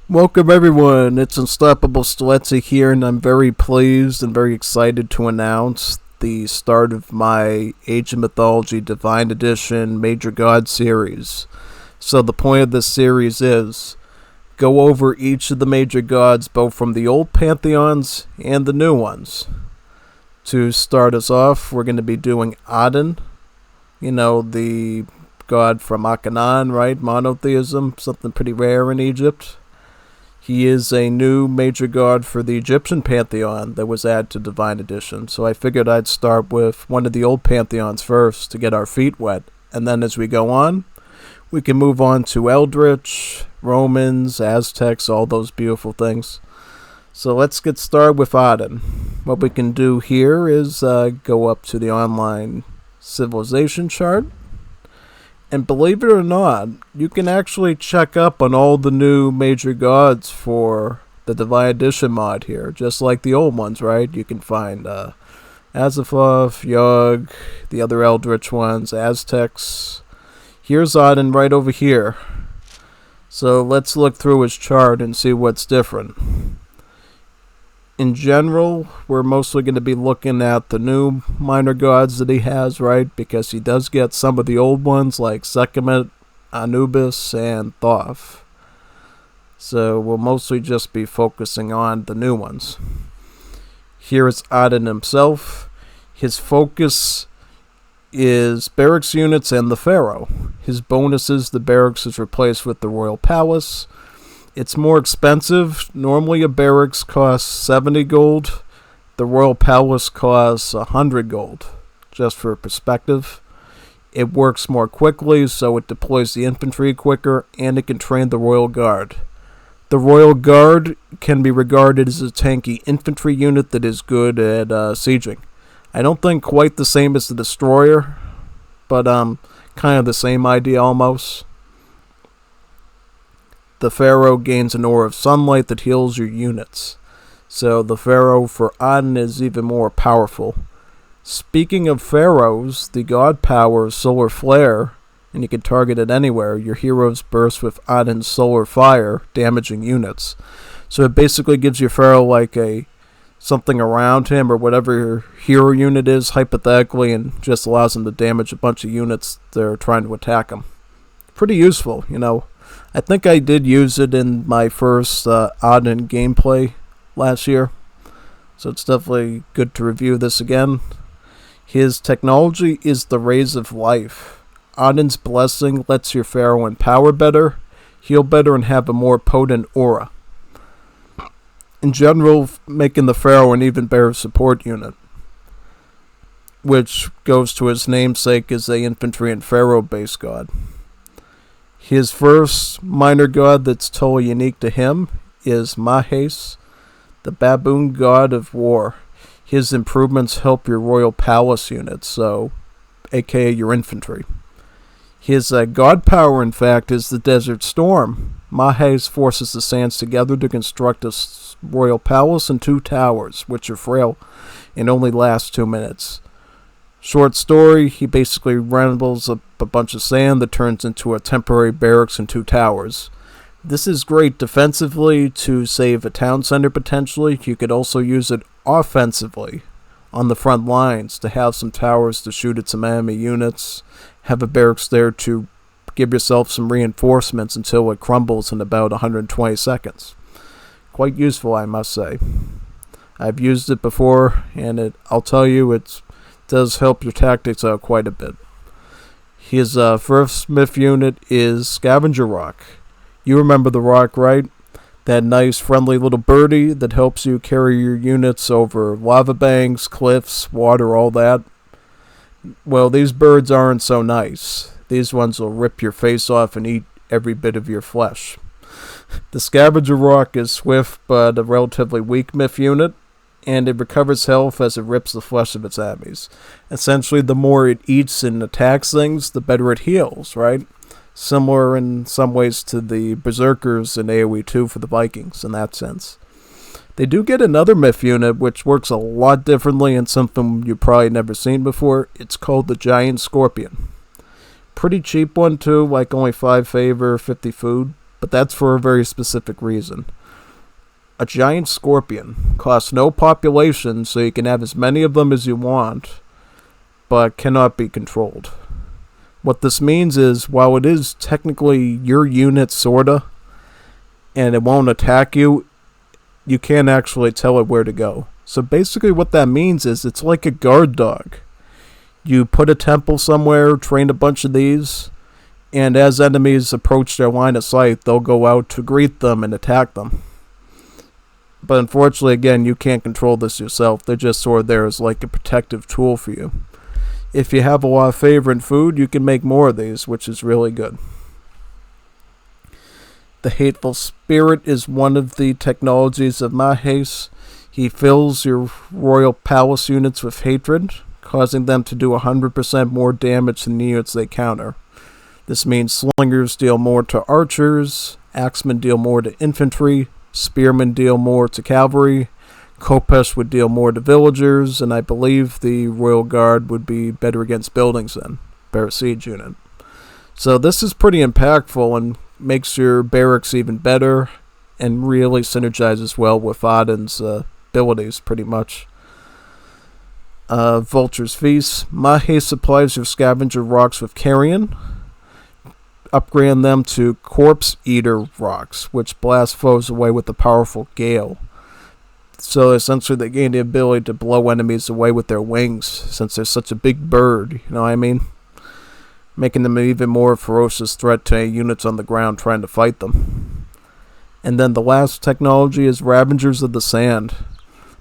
Welcome everyone, it's Unstoppable Stelezzi here, and I'm very pleased and very excited to announce the start of my Age of Mythology Divine Edition Major God series. So the point of this series is go over each of the major gods, both from the old pantheons and the new ones. To start us off, we're going to be doing Aten, the god from Akhenaten, right? Monotheism, something pretty rare in Egypt. He is a new major god for the Egyptian pantheon that was added to Divine Edition, so I figured I'd start with one of the old pantheons first to get our feet wet, and then as we go on, we can move on to Eldritch, Romans, Aztecs, all those beautiful things. So let's get started with Aten. What we can do here is go up to the online civilization chart. And believe it or not, you can actually check up on all the new major gods for the Divine Edition mod here, just like the old ones, right? You can find Azathoth, Yog, the other Eldritch ones, Aztecs. Here's Aten right over here. So let's look through his chart and see what's different. In general, we're mostly going to be looking at the new minor gods that he has, right? Because he does get some of the old ones like Sekhmet, Anubis, and Thoth. So we'll mostly just be focusing on the new ones. Here is Aten himself. His focus is barracks units and the pharaoh. His bonuses, the barracks is replaced with the royal palace. It's more expensive. Normally a barracks costs 70 gold. The royal palace costs 100 gold. Just for perspective. It works more quickly, so it deploys the infantry quicker, and it can train the royal guard. The royal guard can be regarded as a tanky infantry unit that is good at sieging. I don't think quite the same as the destroyer, but kind of the same idea almost. The pharaoh gains an aura of sunlight that heals your units. So the pharaoh for Aten is even more powerful. Speaking of pharaohs, the god power is solar flare, and you can target it anywhere. Your heroes burst with Aten's solar fire, damaging units. So it basically gives your pharaoh like something around him or whatever your hero unit is, hypothetically, and just allows him to damage a bunch of units that are trying to attack him. Pretty useful, I think I did use it in my first Aten gameplay last year, so it's definitely good to review this again. His technology is the Rays of Life. Aten's blessing lets your pharaoh empower better, heal better, and have a more potent aura. In general, making the pharaoh an even better support unit, which goes to his namesake as a infantry and pharaoh base god. His first minor god that's totally unique to him is Maahes, the baboon god of war. His improvements help your royal palace units, so aka your infantry. His god power, in fact, is the Desert Storm. Maahes forces the sands together to construct a royal palace and 2 towers, which are frail and only last 2 minutes. Short story, he basically rambles up a bunch of sand that turns into a temporary barracks and 2 towers. This is great defensively to save a town center potentially. You could also use it offensively on the front lines to have some towers to shoot at some enemy units, have a barracks there to give yourself some reinforcements until it crumbles in about 120 seconds. Quite useful, I must say. I've used it before, and I'll tell you, it does help your tactics out quite a bit. His first myth unit is Scavenger Rock. You remember the rock, right? That nice friendly little birdie that helps you carry your units over lava banks, cliffs, water, all that. Well, these birds aren't so nice. These ones will rip your face off and eat every bit of your flesh. The Scavenger Rock is swift but a relatively weak myth unit, and it recovers health as it rips the flesh of its enemies. Essentially, the more it eats and attacks things, the better it heals, right? Similar in some ways to the Berserkers in AoE 2 for the Vikings, in that sense. They do get another myth unit, which works a lot differently and something you've probably never seen before. It's called the Giant Scorpion. Pretty cheap one too, like only 5 favor, 50 food, but that's for a very specific reason. A giant scorpion costs no population, so you can have as many of them as you want, but cannot be controlled. What this means is, while it is technically your unit, sorta, and it won't attack you, you can't actually tell it where to go. So basically what that means is it's like a guard dog. You put a temple somewhere, train a bunch of these, and as enemies approach their line of sight, they'll go out to greet them and attack them. But unfortunately, again, you can't control this yourself. They're just sort of there as like a protective tool for you. If you have a lot of favorite food, you can make more of these, which is really good. The Hateful Spirit is one of the technologies of Maahes. He fills your royal palace units with hatred, causing them to do 100% more damage than the units they counter. This means slingers deal more to archers, axemen deal more to infantry, spearmen deal more to cavalry, Kopesh would deal more to villagers, and I believe the Royal Guard would be better against buildings than better siege unit. So this is pretty impactful and makes your barracks even better, and really synergizes well with Aten's abilities pretty much. Vulture's Feast. Maahes supplies your scavenger rocks with carrion, upgrading them to Corpse Eater rocks, which blast foes away with a powerful gale. So essentially they gain the ability to blow enemies away with their wings, since they're such a big bird, you know what I mean? Making them an even more ferocious threat to units on the ground trying to fight them. And then the last technology is Ravengers of the Sand.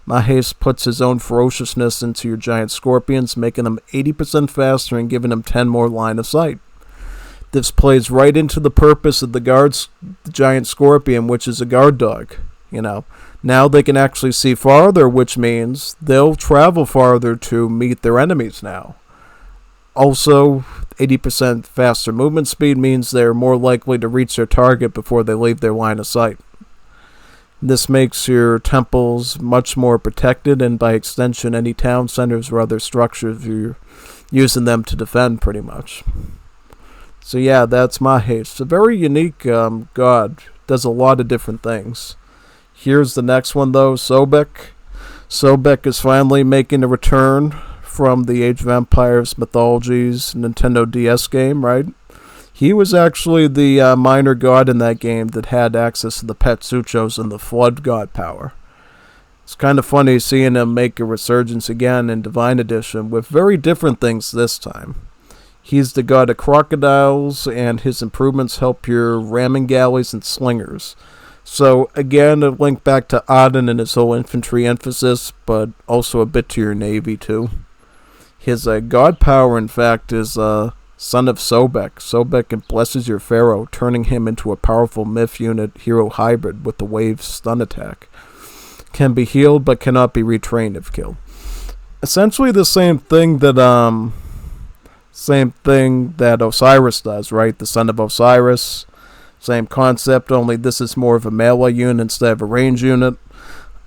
Maahes puts his own ferociousness into your giant scorpions, making them 80% faster and giving them 10 more line of sight. This plays right into the purpose of the giant scorpion, which is a guard dog. You know, now they can actually see farther, which means they'll travel farther to meet their enemies now. Also, 80% faster movement speed means they're more likely to reach their target before they leave their line of sight. This makes your temples much more protected, and by extension any town centers or other structures, you're using them to defend pretty much. So yeah, that's Maahes. It's a very unique god. Does a lot of different things. Here's the next one though, Sobek. Sobek is finally making a return from the Age of Empires Mythology's Nintendo DS game, right? He was actually the minor god in that game that had access to the Petsuchos and the Flood god power. It's kind of funny seeing him make a resurgence again in Divine Edition with very different things this time. He's the god of crocodiles, and his improvements help your ramming galleys and slingers. So again, a link back to Aten and his whole infantry emphasis, but also a bit to your navy too. His god power, in fact, is Son of Sobek. Sobek blesses your pharaoh, turning him into a powerful myth unit hero hybrid with the wave stun attack. Can be healed, but cannot be retrained if killed. Essentially the same thing that Osiris does, right? The Son of Osiris. Same concept, only this is more of a melee unit instead of a range unit.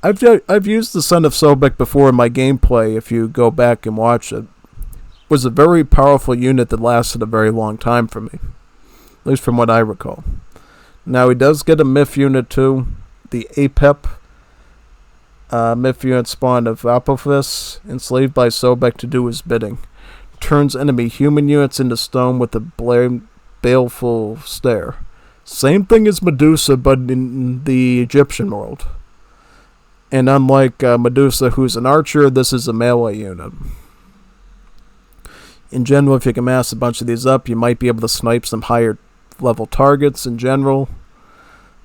I've used the Son of Sobek before in my gameplay, if you go back and watch it. It was a very powerful unit that lasted a very long time for me. At least from what I recall. Now he does get a myth unit too. The Apep myth unit spawn of Apophis, enslaved by Sobek to do his bidding. Turns enemy human units into stone with a baleful stare. Same thing as Medusa, but in the Egyptian world. And unlike Medusa, who's an archer, this is a melee unit. In general, if you can mass a bunch of these up, you might be able to snipe some higher level targets in general.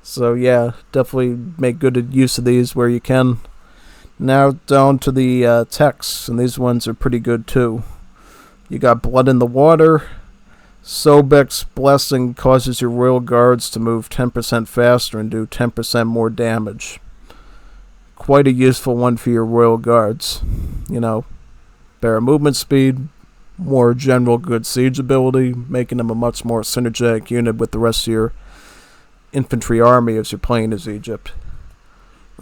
So yeah, definitely make good use of these where you can. Now down to the texts, and these ones are pretty good too. You got Blood in the Water. Sobek's Blessing causes your royal guards to move 10% faster and do 10% more damage. Quite a useful one for your royal guards. You know, better movement speed, more general good siege ability, making them a much more synergetic unit with the rest of your infantry army as you're playing as Egypt.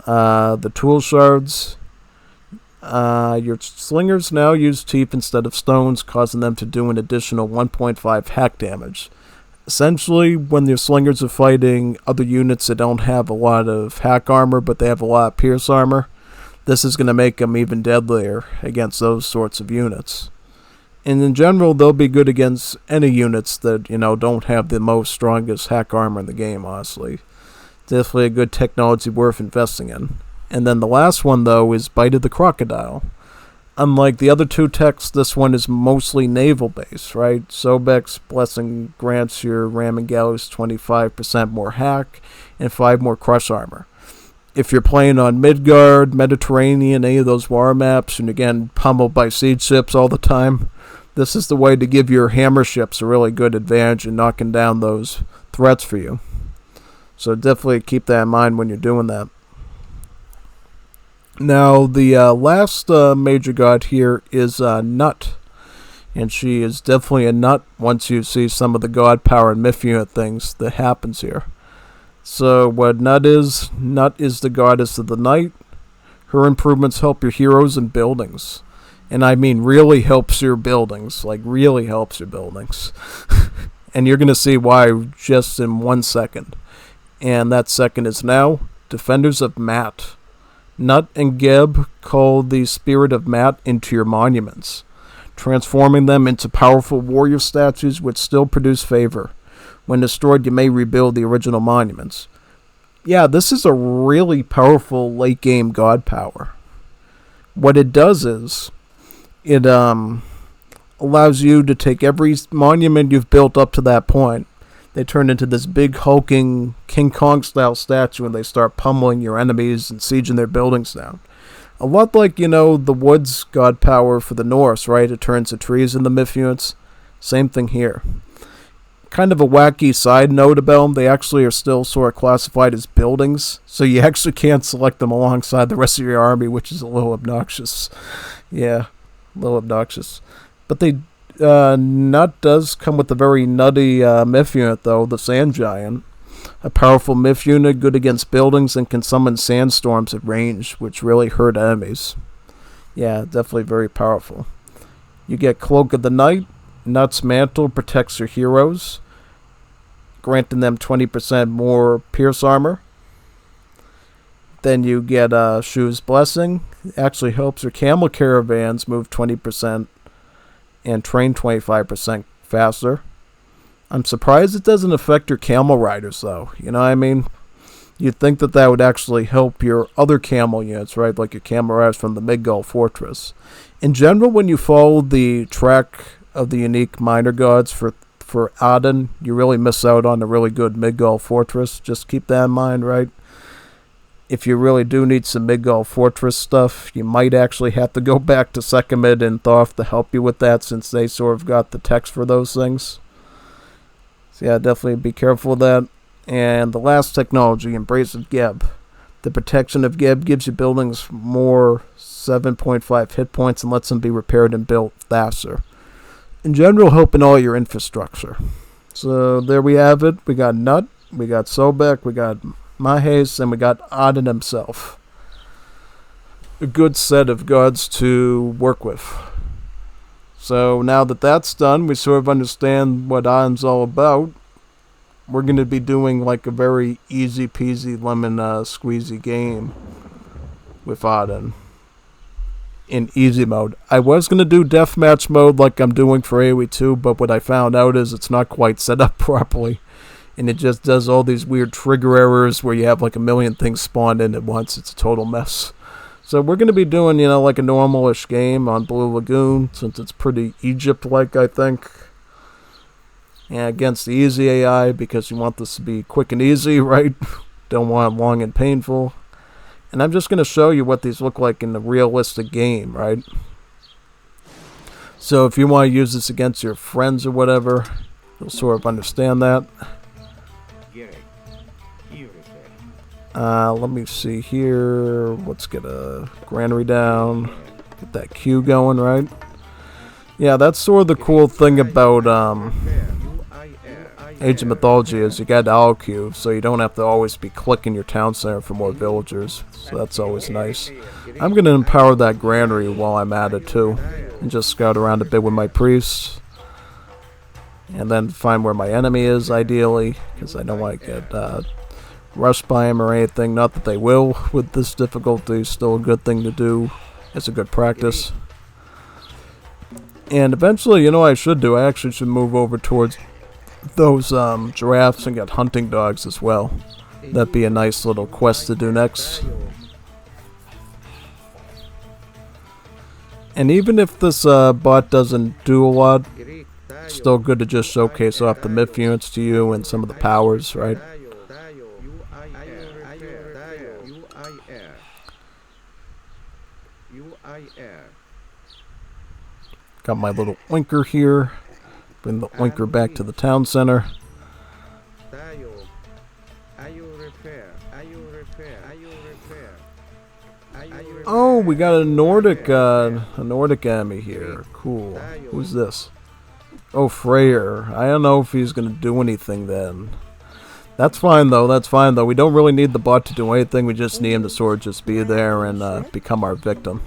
The tool shards. Your slingers now use teeth instead of stones, causing them to do an additional 1.5 hack damage. Essentially, when your slingers are fighting other units that don't have a lot of hack armor, but they have a lot of pierce armor, this is going to make them even deadlier against those sorts of units. And in general, they'll be good against any units that, don't have the most strongest hack armor in the game, honestly. Definitely a good technology worth investing in. And then the last one, though, is Bite of the Crocodile. Unlike the other two techs, this one is mostly naval-based, right? Sobek's Blessing grants your ramming galleys 25% more hack and 5 more crush armor. If you're playing on Midgard, Mediterranean, any of those war maps, and again, pummeled by siege ships all the time, this is the way to give your hammer ships a really good advantage in knocking down those threats for you. So definitely keep that in mind when you're doing that. Now, the last major god here is Nut. And she is definitely a nut once you see some of the god power and myth unit things that happens here. So what Nut is the goddess of the night. Her improvements help your heroes and buildings. And I mean really helps your buildings. Like really helps your buildings. And you're going to see why just in 1 second. And that second is now. Defenders of Maat. Nut and Geb call the spirit of Maat into your monuments, transforming them into powerful warrior statues which still produce favor. When destroyed, you may rebuild the original monuments. Yeah, this is a really powerful late-game god power. What it does is, it allows you to take every monument you've built up to that point. They turn into this big hulking King Kong-style statue and they start pummeling your enemies and sieging their buildings down. A lot like, the woods god power for the Norse, right? It turns to trees in the myth units. Same thing here. Kind of a wacky side note about them, they actually are still sort of classified as buildings, so you actually can't select them alongside the rest of your army, which is a little obnoxious. Yeah, a little obnoxious. But Nut does come with a very nutty myth unit, though, the Sand Giant. A powerful myth unit, good against buildings, and can summon sandstorms at range, which really hurt enemies. Yeah, definitely very powerful. You get Cloak of the Night. Nut's mantle protects your heroes, granting them 20% more pierce armor. Then you get Shu's Blessing. It actually helps your camel caravans move 20% and train 25% faster. I'm surprised it doesn't affect your camel riders, though. You know what I mean? You'd think that would actually help your other camel units, right? Like your camel riders from the Midgard Fortress. In general, when you follow the track of the unique minor gods for Aten, you really miss out on a really good Midgard Fortress. Just keep that in mind, right? If you really do need some Midgard Fortress stuff, you might actually have to go back to Sekhmet and Thoth to help you with that, since they sort of got the text for those things. So yeah, definitely be careful of that. And the last technology, Embrace of Geb. The protection of Geb gives your buildings more 7.5 hit points and lets them be repaired and built faster. In general, helping all your infrastructure. So there we have it. We got Nut, we got Sobek, we got Maahes, and we got Aten himself. A good set of gods to work with. So now that that's done, we sort of understand what Aten's all about. We're going to be doing like a very easy peasy lemon squeezy game with Aten in easy mode. I was going to do deathmatch mode like I'm doing for AoE 2, but what I found out is it's not quite set up properly. And it just does all these weird trigger errors where you have like a million things spawned in at once. It's a total mess. So we're going to be doing, like a normal-ish game on Blue Lagoon, since it's pretty Egypt-like, I think. And against the easy AI, because you want this to be quick and easy, right? Don't want it long and painful. And I'm just going to show you what these look like in the realistic game, right? So if you want to use this against your friends or whatever, you'll sort of understand that. Let me see here. Let's get a granary down. Get that queue going, right? Yeah, that's sort of the cool thing about Age of Mythology is you got auto queue, so you don't have to always be clicking your town center for more villagers. So that's always nice. I'm going to empower that granary while I'm at it too, and just scout around a bit with my priests. and then find where my enemy is, ideally, because I don't want to get rushed by him or anything. Not that they will with this difficulty. Still a good thing to do. It's a good practice. And eventually, you know what I should do? I actually should move over towards those giraffes and get hunting dogs as well. That'd be a nice little quest to do next. And even if this bot doesn't do a lot, it's still good to just showcase off the myth units to you and some of the powers, right? Got my little winker here. Bring the winker back to the town center. Oh, we got a Nordic enemy here. Cool. Who's this? Oh, Freyr. I don't know if he's gonna do anything then. That's fine though. That's fine though. We don't really need the bot to do anything. We just need him to sort of just be there and become our victim.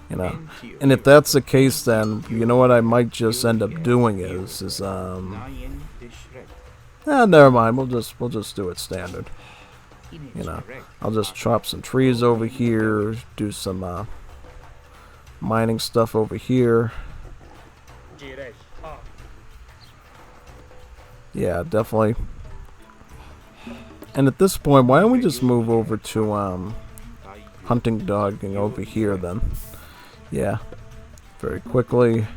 You know. And if that's the case, then you know what I might just end up doing is never mind. We'll just do it standard. You know, I'll just chop some trees over here, do some mining stuff over here. Yeah, definitely. And at this point, why don't we just move over to hunting dogging over here then? Yeah, very quickly.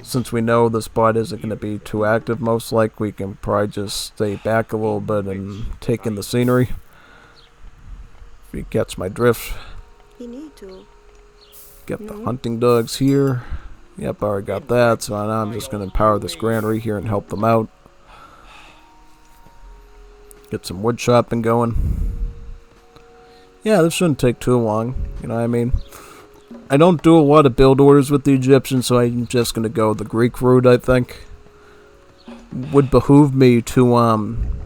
Since we know this bot isn't going to be too active, most likely we can probably just stay back a little bit and take in the scenery. If you catch my drift. Get the hunting dogs here. Yep, I already got that, so now I'm just going to empower this granary here and help them out. Get some wood chopping going. Yeah, this shouldn't take too long, you know what I mean? I don't do a lot of build orders with the Egyptians, so I'm just going to go the Greek route, I think. Would behoove me to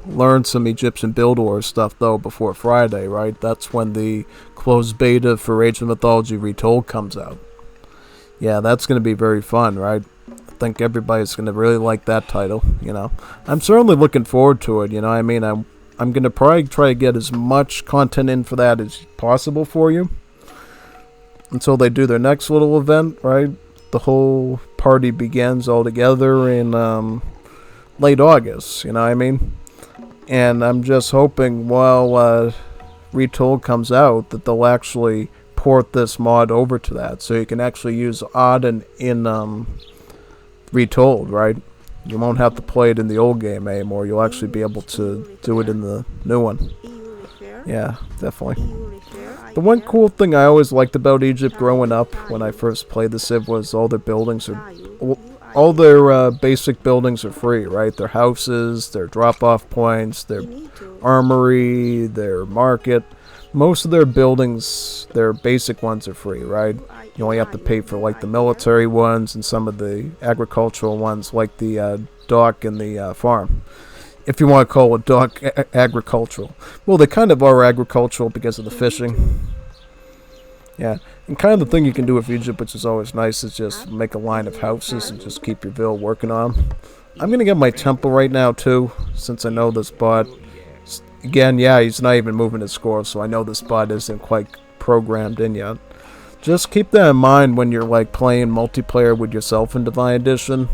learn some Egyptian build order stuff, though, before Friday, right? That's when the closed beta for Age of Mythology Retold comes out. Yeah, that's going to be very fun, right? I think everybody's going to really like that title, you know. I'm certainly looking forward to it, you know what I mean? I'm going to probably try to get as much content in for that as possible for you. Until they do their next little event, right? The whole party begins all together in late August, you know what I mean? And I'm just hoping while Retold comes out that they'll actually port this mod over to that. So you can actually use Aten in Retold, right? You won't have to play it in the old game anymore. You'll actually be able to do it in the new one. Yeah, definitely. The one cool thing I always liked about Egypt growing up when I first played the Civ was all their buildings are, all their basic buildings are free, right? Their houses, their drop-off points, their armory, their market. Most of their buildings, their basic ones are free, right? You only have to pay for like the military ones and some of the agricultural ones like the dock and the farm. If you want to call a dock agricultural. Well, they kind of are agricultural because of the fishing. Yeah, and kind of the thing you can do with Egypt, which is always nice, is just make a line of houses and just keep your ville working on them. I'm going to get my temple right now, too, since I know this bot. Again, yeah, he's not even moving his score, so I know this bot isn't quite programmed in yet. Just keep that in mind when you're like playing multiplayer with yourself in Divine Edition.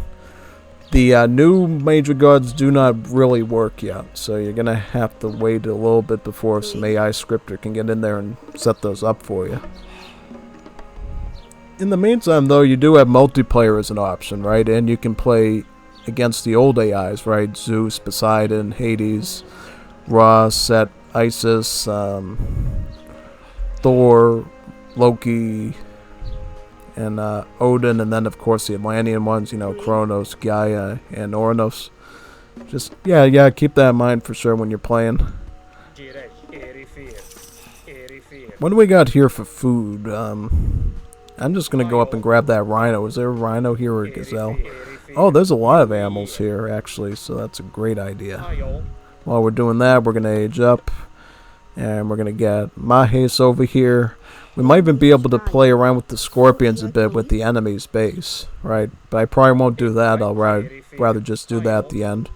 The new major gods do not really work yet, so you're going to have to wait a little bit before some AI scripter can get in there and set those up for you. In the meantime, though, you do have multiplayer as an option, right? And you can play against the old AIs, right? Zeus, Poseidon, Hades, Ra, Set, Isis, Thor, Loki, and Odin, and then of course the Atlantean ones, you know, Kronos, Gaia, and Oranos. Just yeah, keep that in mind for sure when you're playing. What do we got here for food? I'm just gonna go up and grab that rhino. Is there a rhino here or a gazelle? Oh, there's a lot of animals here actually, so that's a great idea. While we're doing that, we're gonna age up, and we're gonna get Maahes over here. We might even be able to play around with the scorpions a bit with the enemy's base, right? But I probably won't do that. I'll rather just do that at the end.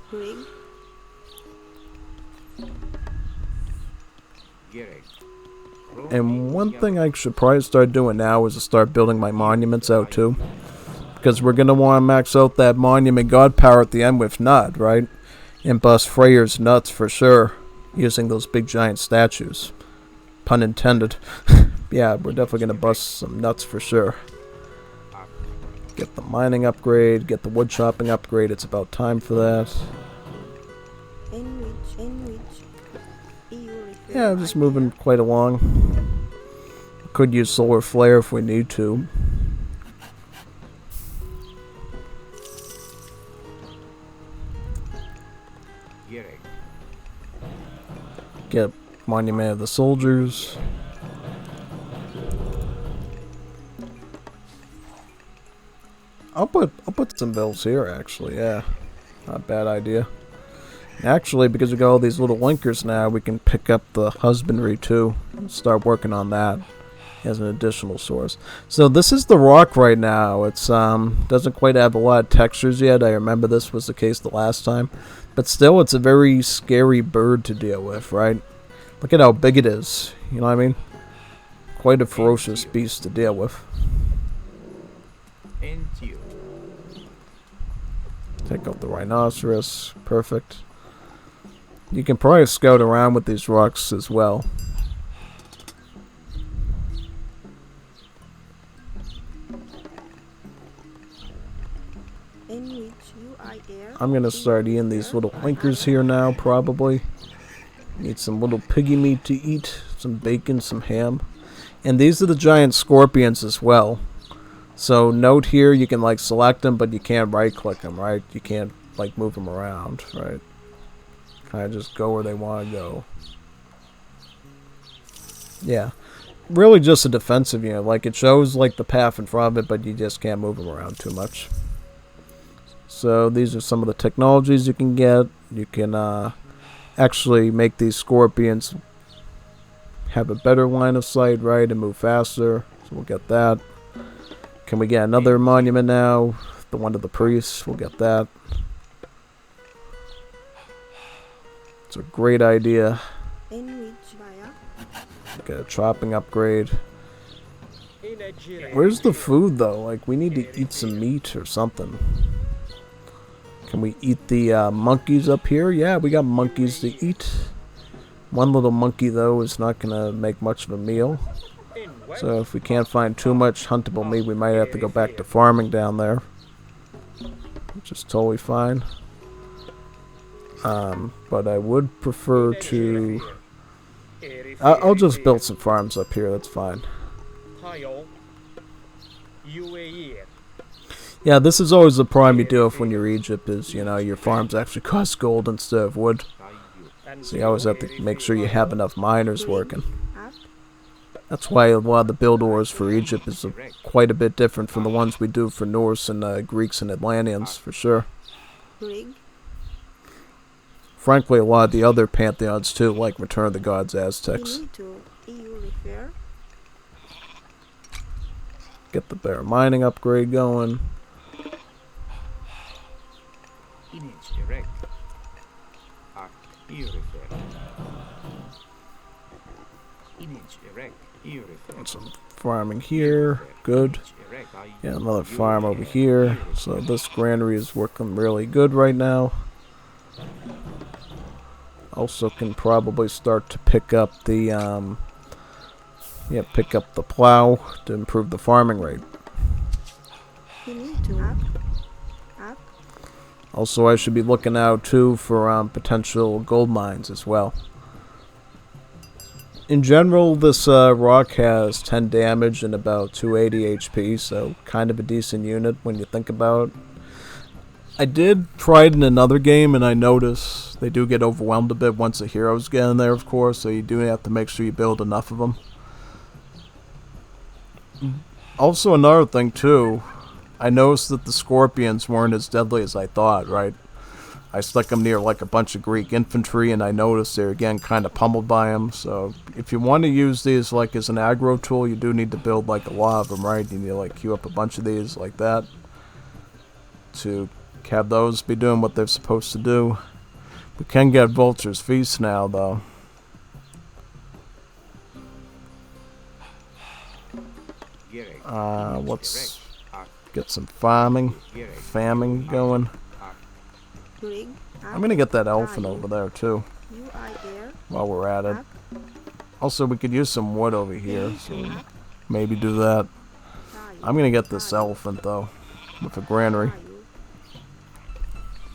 And one thing I should probably start doing now is to start building my monuments out too. Because we're going to want to max out that monument god power at the end with Nut, right? And bust Freyr's nuts for sure, using those big giant statues. Pun intended. Yeah, we're definitely going to bust some nuts for sure. Get the mining upgrade, get the wood chopping upgrade, it's about time for that. Yeah, I'm just moving quite along. Could use solar flare if we need to. Get Monument of the Soldiers. I'll put some bills here actually, yeah. Not a bad idea. Actually, because we got all these little linkers now, we can pick up the husbandry too. Start working on that as an additional source. So this is the rock right now. It's doesn't quite have a lot of textures yet. I remember this was the case the last time. But still, it's a very scary bird to deal with, right? Look at how big it is. You know what I mean? Quite a ferocious beast to deal with. Take out the rhinoceros. Perfect. You can probably scout around with these rocks as well. I'm going to start eating these little linkers here now, probably. Need some little piggy meat to eat, some bacon, some ham. And these are the giant scorpions as well. So note here, you can like select them, but you can't right click them, right? You can't like move them around, right? Kind of just go where they want to go. Yeah. Really just a defensive unit. Like it shows like the path in front of it, but you just can't move them around too much. So these are some of the technologies you can get. You can actually make these scorpions have a better line of sight, right, and move faster. So we'll get that. Can we get another monument now? The one to the priests. We'll get that. It's a great idea. Get a chopping upgrade. Where's the food though? Like we need to eat some meat or something. Can we eat the monkeys up here? Yeah, we got monkeys to eat. One little monkey though is not gonna make much of a meal. So if we can't find too much huntable meat, we might have to go back to farming down there, which is totally fine. But I would prefer to... I'll just build some farms up here, that's fine. Yeah, this is always the problem you deal with when you're Egypt, is, you know, your farms actually cost gold instead of wood. So you always have to make sure you have enough miners working. That's why a lot of the build ores for Egypt is quite a bit different from the ones we do for Norse and Greeks and Atlanteans, for sure. Frankly, a lot of the other pantheons too, like Return of the Gods, Aztecs. Get the bear mining upgrade going. And some farming here, good. Yeah, another farm over here. So this granary is working really good right now. Also can probably start to pick up the pick up the plow to improve the farming rate. Also, I should be looking out too for potential gold mines as well. In general, this rock has 10 damage and about 280 HP, so kind of a decent unit when you think about it. I did try it in another game, and I noticed they do get overwhelmed a bit once the heroes get in there, of course, so you do have to make sure you build enough of them. Also, another thing, too, I noticed that the scorpions weren't as deadly as I thought, right? I stuck them near like a bunch of Greek infantry, and I noticed they're again kind of pummeled by them. So if you want to use these like as an aggro tool, you do need to build like a lot of them, right? You need to like queue up a bunch of these like that to have those be doing what they're supposed to do. We can get Vulture's Feast now, though. Let's get some farming going. I'm gonna get that elephant over there too, while we're at it. Also, we could use some wood over here, so maybe do that. I'm gonna get this elephant though, with a granary.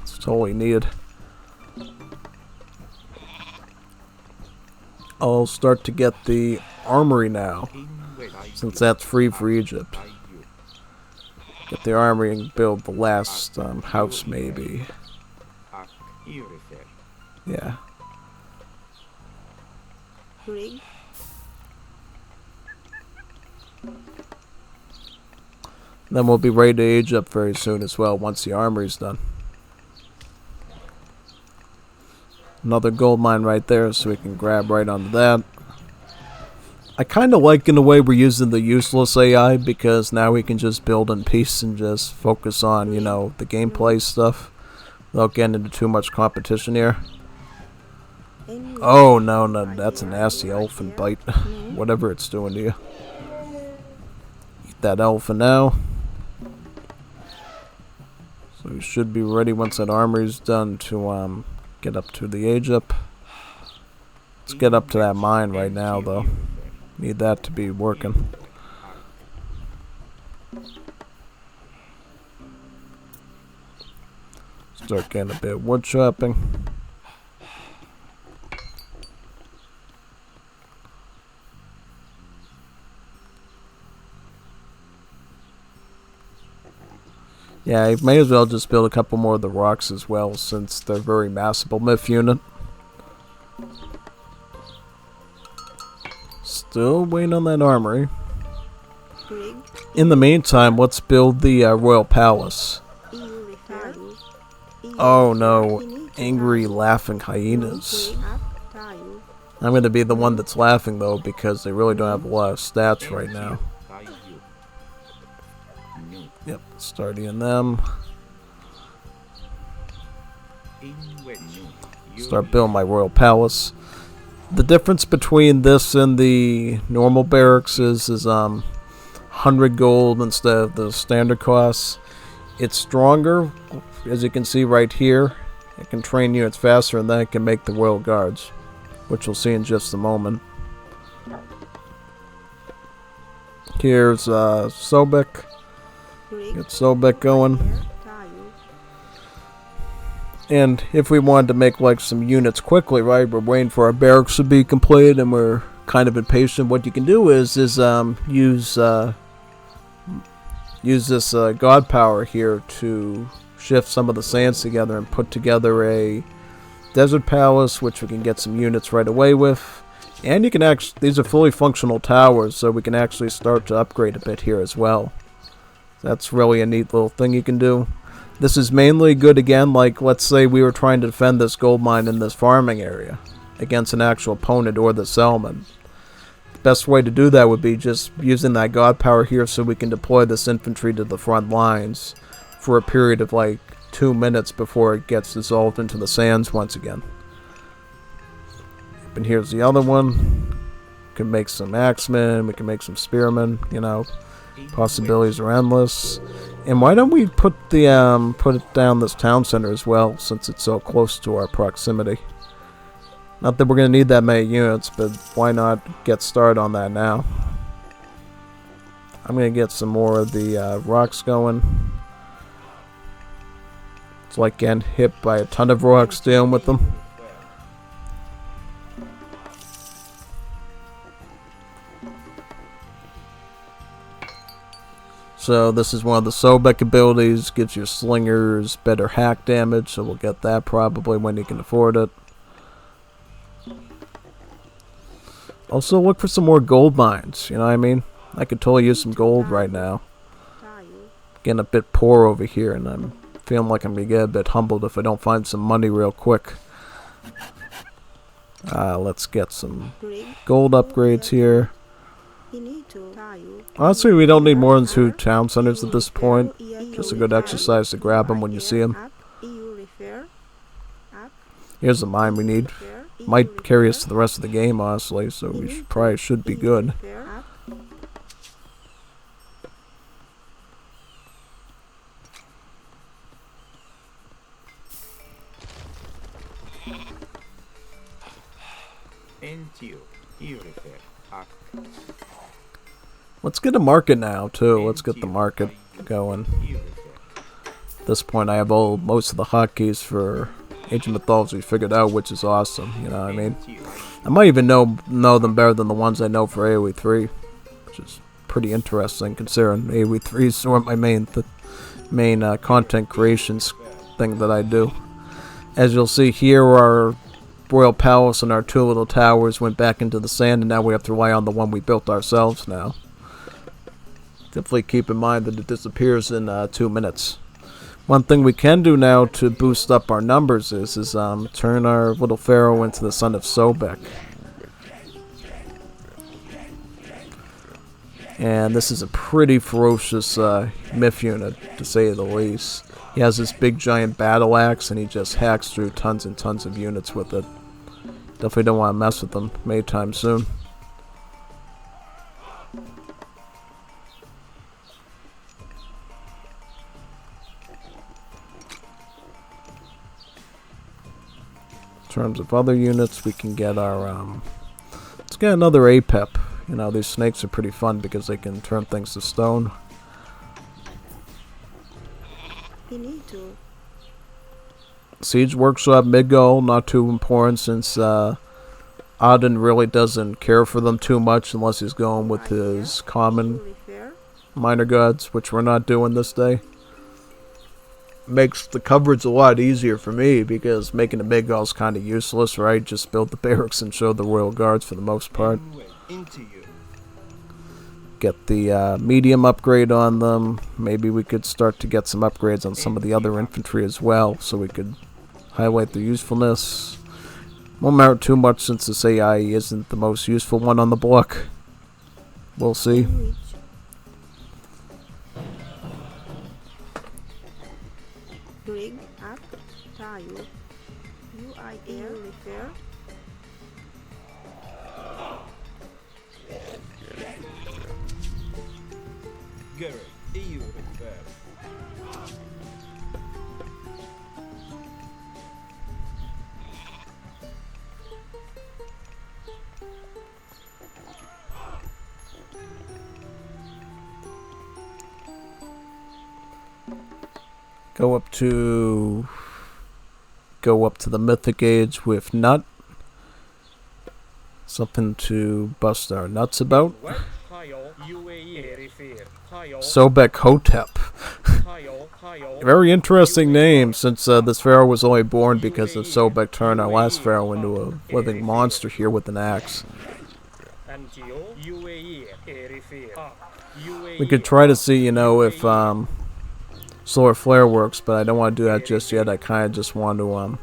It's totally needed. I'll start to get the armory now, since that's free for Egypt. Get the armory and build the last house, maybe. Yeah. Then we'll be ready to age up very soon as well, once the armory's done. Another gold mine right there, so we can grab right onto that. I kind of like in a way we're using the useless AI, because now we can just build in peace and just focus on, you know, the gameplay stuff without getting into too much competition here. Oh no, that's a nasty elephant bite. Whatever it's doing to you. Eat that elephant now. So we should be ready once that armory's done to get up to the age up. Let's get up to that mine right now though. Need that to be working. Start getting a bit of wood chopping. Yeah, I may as well just build a couple more of the rocks as well, since they're very massable myth unit. Still waiting on that armory. In the meantime, let's build the royal palace. Oh no, angry laughing hyenas. I'm going to be the one that's laughing though, because they really don't have a lot of stats right now. Yep, starting them. Start building my royal palace. The difference between this and the normal barracks is 100 gold instead of the standard costs. It's stronger, as you can see right here. It can train units faster, and then it can make the royal guards, which we'll see in just a moment. Here's Sobek. Get Sobek going. And if we wanted to make like some units quickly, right, we're waiting for our barracks to be completed and we're kind of impatient. What you can do is use this god power here to shift some of the sands together and put together a desert palace, which we can get some units right away with. And you can actually, these are fully functional towers, so we can actually start to upgrade a bit here as well. That's really a neat little thing you can do. This is mainly good again, like let's say we were trying to defend this gold mine in this farming area against an actual opponent or the settlement. The best way to do that would be just using that god power here, so we can deploy this infantry to the front lines for a period of like 2 minutes before it gets dissolved into the sands once again. And here's the other one. We can make some axemen, we can make some spearmen, you know. Possibilities are endless. And why don't we put it down this town center as well, since it's so close to our proximity. Not that we're going to need that many units, but why not get started on that now. I'm going to get some more of the rocks going. It's like getting hit by a ton of rocks dealing with them. So this is one of the Sobek abilities, gives your slingers better hack damage, so we'll get that probably when you can afford it. Also look for some more gold mines, you know what I mean? I could totally use some gold right now. Getting a bit poor over here, and I'm feeling like I'm going to get a bit humbled if I don't find some money real quick. Let's get some gold upgrades here. Honestly, we don't need more than 2 town centers at this point. Just a good exercise to grab them when you see them. Here's the mine we need. Might carry us to the rest of the game, honestly, so we probably should be good. Let's get a market now, too. Let's get the market going. At this point, I have most of the hotkeys for Ancient Mythology figured out, which is awesome, you know what I mean? I might even know them better than the ones I know for AoE 3, which is pretty interesting, considering AoE 3 is sort of my main content creations thing that I do. As you'll see here, our Royal Palace and our 2 little towers went back into the sand, and now we have to rely on the one we built ourselves now. Definitely keep in mind that it disappears in 2 minutes. One thing we can do now to boost up our numbers is turn our little pharaoh into the son of Sobek. And this is a pretty ferocious myth unit, to say the least. He has this big giant battle axe, and he just hacks through tons and tons of units with it. Definitely don't want to mess with them anytime soon. In terms of other units, we can get our, let's get another APEP. You know, these snakes are pretty fun because they can turn things to stone. Siege Workshop Midgall, not too important since Aten really doesn't care for them too much unless he's going with his common minor gods, which we're not doing this day. Makes the coverage a lot easier for me because making the Midgall is kind of useless, right? Just build the barracks and show the royal guards for the most part. Get the medium upgrade on them. Maybe we could start to get some upgrades on some of the other infantry as well, so we could highlight their usefulness. Won't matter too much since this AI isn't the most useful one on the block. We'll see. Go up to the Mythic Age with Nut. Something to bust our nuts about. Sobek Hotep. Very interesting name, since this pharaoh was only born because of Sobek turned our last pharaoh into a living monster here with an axe. We could try to see, you know, if Solar Flare works, but I don't want to do that just yet. I kind of just want to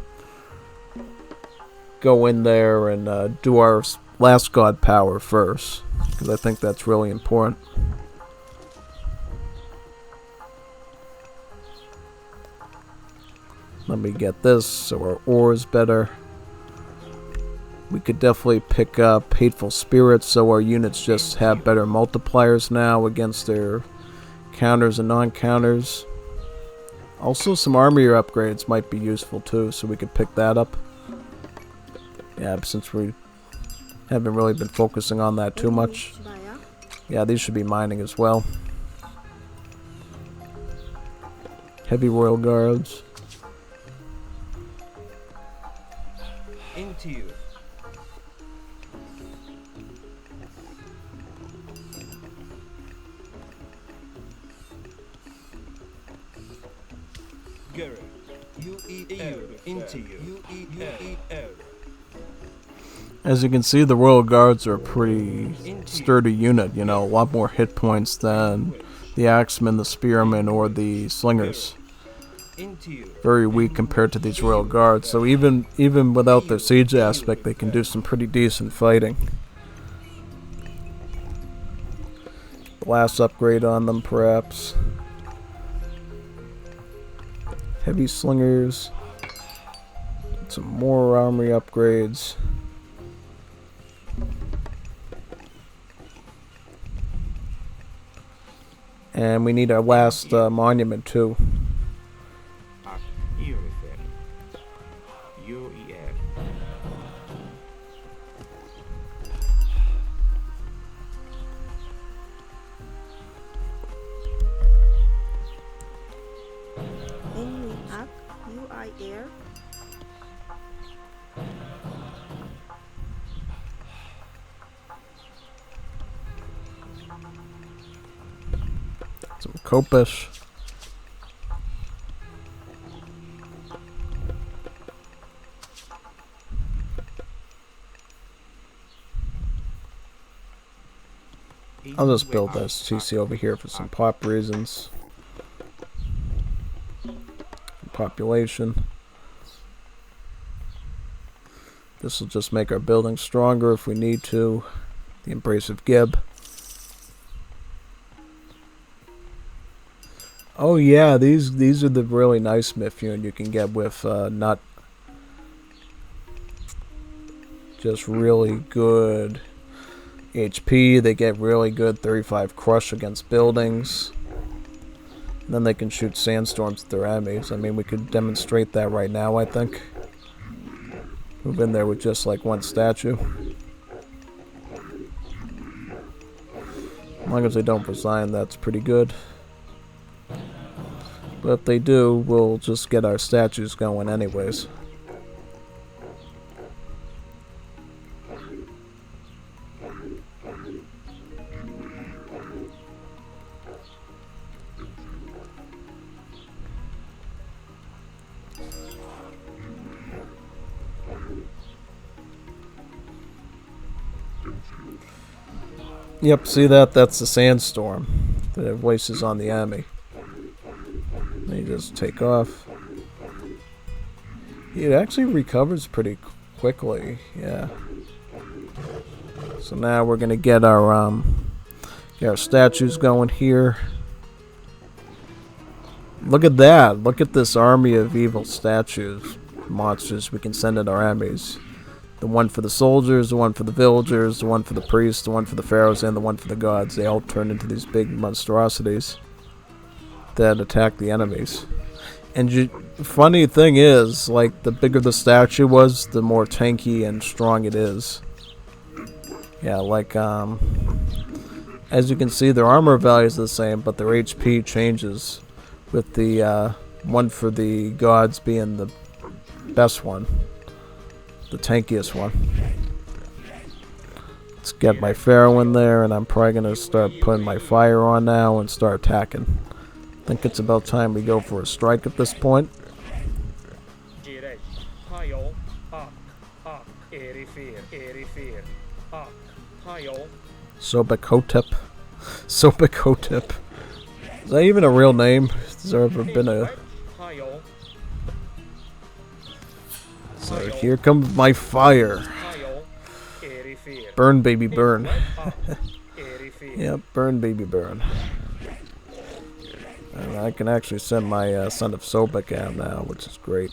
go in there and do our last god power first, because I think that's really important. Let me get this so our ore is better. We could definitely pick up Hateful Spirits so our units just have better multipliers now against their counters and non-counters. Also, some armor upgrades might be useful too, so we could pick that up. Yeah, since we haven't really been focusing on that too much. Yeah, these should be mining as well. Heavy Royal Guards. Into you. As you can see, the Royal Guards are a pretty sturdy unit, you know, a lot more hit points than the Axemen, the Spearmen, or the Slingers. very weak compared to these royal guards. So even without their siege aspect, they can do some pretty decent fighting. Blast upgrade on them, perhaps. Heavy slingers. Some more armory upgrades. And we need our last monument too. Some Kopish. I'll just build this TC over here for some pop reasons. Population. This will just make our building stronger if we need to. The Embrace of Gib. Oh yeah, these are the really nice Mifune you can get with not just really good HP. They get really good 35 crush against buildings. And then they can shoot sandstorms at their enemies. I mean, we could demonstrate that right now, I think. Move in there with just like one statue. As long as they don't resign, that's pretty good. But if they do, we'll just get our statues going anyways. Yep, see that? That's the sandstorm that wastes on the enemy. They just take off. It actually recovers pretty quickly, yeah. So now we're gonna get our statues going here. Look at that! Look at this army of evil statues, monsters we can send at our enemies. The one for the soldiers, the one for the villagers, the one for the priests, the one for the pharaohs, and the one for the gods. They all turn into these big monstrosities that attack the enemies. And funny thing is, like, the bigger the statue was, the more tanky and strong it is. Yeah, like, as you can see, their armor value is the same, but their HP changes, with the one for the gods being the best one. The tankiest one. Let's get my pharaoh in there, and I'm probably going to start putting my fire on now and start attacking. I think it's about time we go for a strike at this point. Sobek Hotep. Sobek Hotep. Is that even a real name? Has there ever been a... So here comes my fire. Burn, baby, burn. Yep, burn, baby, burn. And I can actually send my son of Sobek out now, which is great.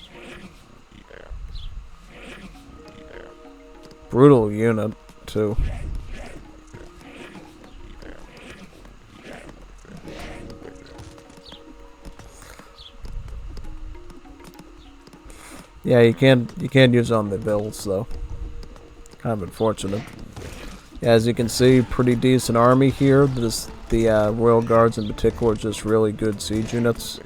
Brutal unit, too. Yeah, you can't use it on the builds though. Kind of unfortunate. Yeah, as you can see, pretty decent army here. The Royal Guards in particular are just really good siege units. Do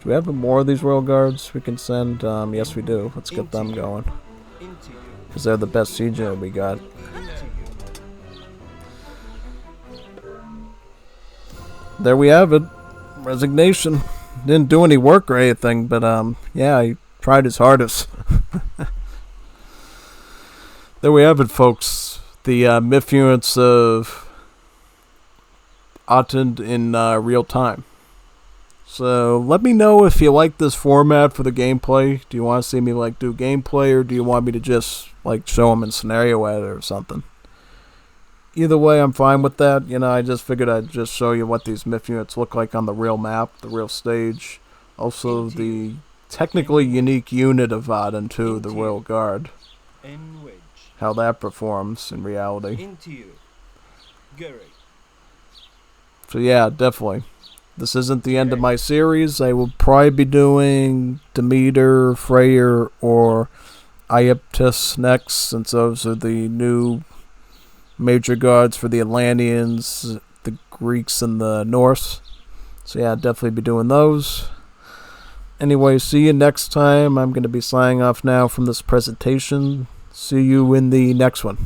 we have more of these Royal Guards we can send? Yes we do. Let's get them going. Because they're the best siege unit we got. There we have it. Resignation. Didn't do any work or anything, but yeah, he tried his hardest. There we have it, folks. The myth units of Aten in real time. So let me know if you like this format for the gameplay. Do you want to see me like do gameplay, or do you want me to just like show them in scenario editor or something? Either way, I'm fine with that. You know, I just figured I'd just show you what these myth units look like on the real map, the real stage. Also, the technically unique unit of Aten too, the Royal Guard. How that performs in reality. So yeah, definitely. This isn't the end of my series. I will probably be doing Demeter, Freyr, or Iaptis next, since those are the new major gods for the Atlanteans, the Greeks, and the Norse. So yeah, I'll definitely be doing those. Anyway, see you next time. I'm going to be signing off now from this presentation. See you in the next one.